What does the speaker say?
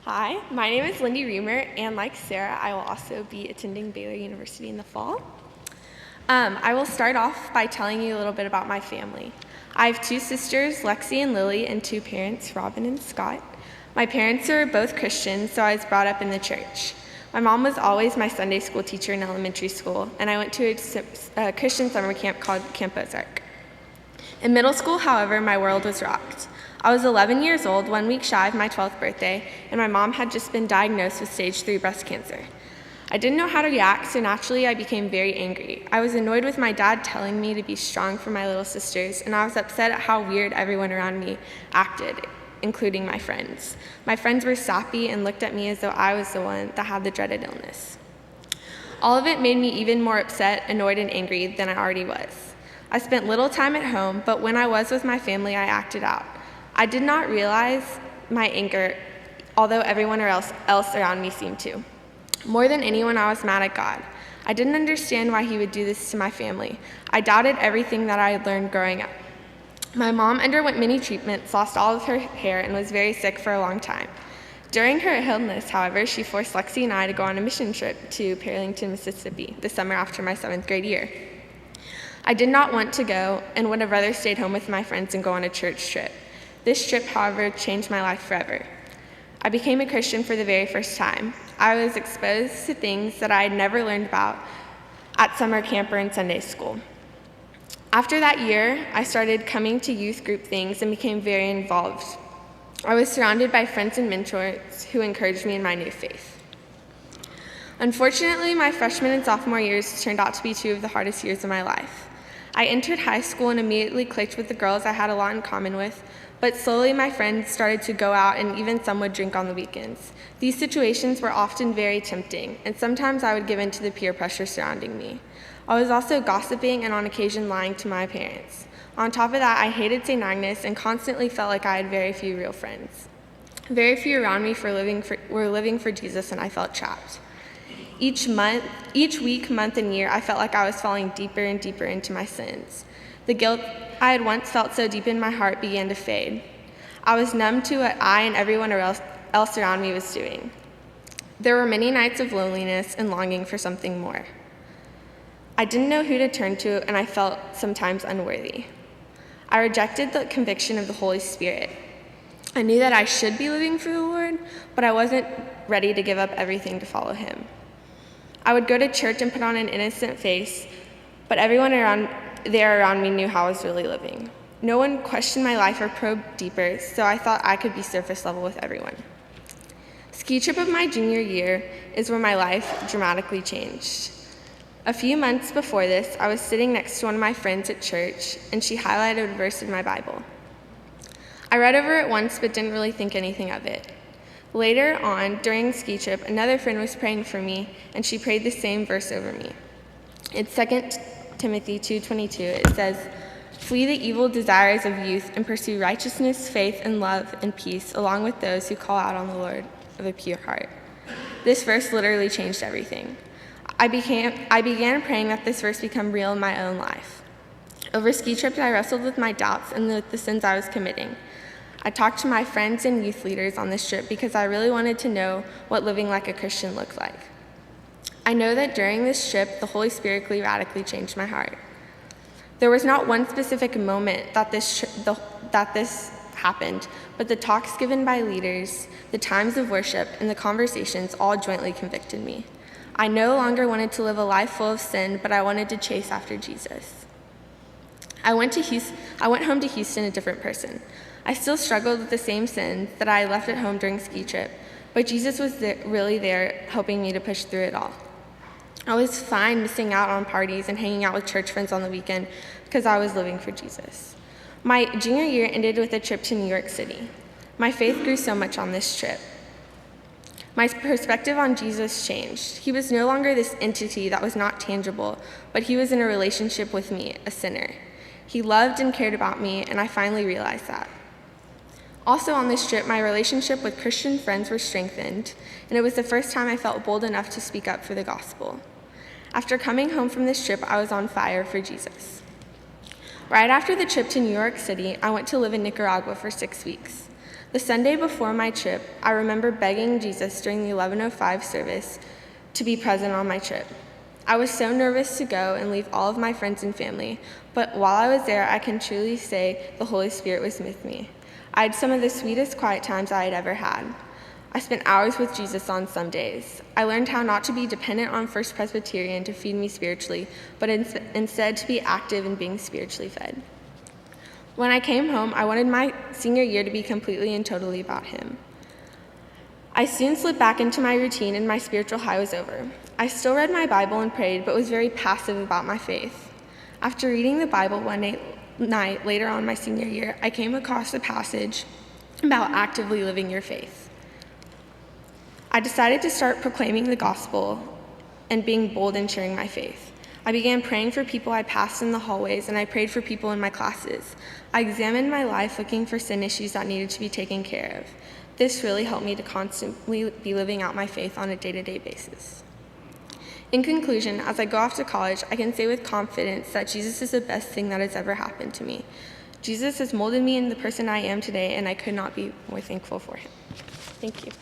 Hi, my name is Lindy Reamer, and like Sarah, I will also be attending Baylor University in the fall. I will start off by telling you a little bit about my family. I have two sisters, Lexi and Lily, and two parents, Robin and Scott. My parents are both Christians, so I was brought up in the church. My mom was always my Sunday school teacher in elementary school, and I went to a Christian summer camp called Camp Ozark. In middle school, however, my world was rocked. I was 11 years old, 1 week shy of my 12th birthday, and my mom had just been diagnosed with stage 3 breast cancer. I didn't know how to react, so naturally I became very angry. I was annoyed with my dad telling me to be strong for my little sisters, and I was upset at how weird everyone around me acted, including my friends. My friends were sappy and looked at me as though I was the one that had the dreaded illness. All of it made me even more upset, annoyed, and angry than I already was. I spent little time at home, but when I was with my family, I acted out. I did not realize my anger, although everyone else around me seemed to. More than anyone, I was mad at God. I didn't understand why he would do this to my family. I doubted everything that I had learned growing up. My mom underwent many treatments, lost all of her hair, and was very sick for a long time. During her illness, however, she forced Lexi and I to go on a mission trip to Pearlington, Mississippi, the summer after my 7th grade year. I did not want to go and would have rather stayed home with my friends and go on a church trip. This trip, however, changed my life forever. I became a Christian for the very first time. I was exposed to things that I had never learned about at summer camp or in Sunday school. After that year, I started coming to youth group things and became very involved. I was surrounded by friends and mentors who encouraged me in my new faith. Unfortunately, my freshman and sophomore years turned out to be two of the hardest years of my life. I entered high school and immediately clicked with the girls I had a lot in common with, but slowly my friends started to go out and even some would drink on the weekends. These situations were often very tempting, and sometimes I would give in to the peer pressure surrounding me. I was also gossiping and on occasion lying to my parents. On top of that, I hated St. Agnes and constantly felt like I had very few real friends. Very few around me were living for Jesus, and I felt trapped. Each week, month, and year, I felt like I was falling deeper and deeper into my sins. The guilt I had once felt so deep in my heart began to fade. I was numb to what I and everyone else around me was doing. There were many nights of loneliness and longing for something more. I didn't know who to turn to, and I felt sometimes unworthy. I rejected the conviction of the Holy Spirit. I knew that I should be living for the Lord, but I wasn't ready to give up everything to follow him. I would go to church and put on an innocent face, but everyone around me knew how I was really living. No one questioned my life or probed deeper, so I thought I could be surface level with everyone. Ski trip of my junior year is where my life dramatically changed. A few months before this, I was sitting next to one of my friends at church, and she highlighted a verse in my Bible. I read over it once, but didn't really think anything of it. Later on, during the ski trip, another friend was praying for me, and she prayed the same verse over me. It's 2 Timothy 2:22. It says, "Flee the evil desires of youth and pursue righteousness, faith, and love and peace, along with those who call out on the Lord of a pure heart." This verse literally changed everything. I began praying that this verse become real in my own life. Over ski trips, I wrestled with my doubts and with the sins I was committing. I talked to my friends and youth leaders on this trip because I really wanted to know what living like a Christian looked like. I know that during this trip, the Holy Spirit radically changed my heart. There was not one specific moment that this happened, but the talks given by leaders, the times of worship, and the conversations all jointly convicted me. I no longer wanted to live a life full of sin, but I wanted to chase after Jesus. I went home to Houston a different person. I still struggled with the same sins that I left at home during ski trip, but Jesus was really there helping me to push through it all. I was fine missing out on parties and hanging out with church friends on the weekend because I was living for Jesus. My junior year ended with a trip to New York City. My faith grew so much on this trip. My perspective on Jesus changed. He was no longer this entity that was not tangible, but he was in a relationship with me, a sinner. He loved and cared about me, and I finally realized that. Also on this trip, my relationship with Christian friends were strengthened, and it was the first time I felt bold enough to speak up for the gospel. After coming home from this trip, I was on fire for Jesus. Right after the trip to New York City, I went to live in Nicaragua for 6 weeks. The Sunday before my trip, I remember begging Jesus during the 11:05 service to be present on my trip. I was so nervous to go and leave all of my friends and family, but while I was there, I can truly say the Holy Spirit was with me. I had some of the sweetest quiet times I had ever had. I spent hours with Jesus on some days. I learned how not to be dependent on First Presbyterian to feed me spiritually, but instead to be active in being spiritually fed. When I came home, I wanted my senior year to be completely and totally about Him. I soon slipped back into my routine and my spiritual high was over. I still read my Bible and prayed, but was very passive about my faith. After reading the Bible one night later on my senior year, I came across a passage about actively living your faith. I decided to start proclaiming the gospel and being bold in sharing my faith. I began praying for people I passed in the hallways, and I prayed for people in my classes. I examined my life looking for sin issues that needed to be taken care of. This really helped me to constantly be living out my faith on a day-to-day basis. In conclusion, as I go off to college, I can say with confidence that Jesus is the best thing that has ever happened to me. Jesus has molded me into the person I am today, and I could not be more thankful for Him. Thank you.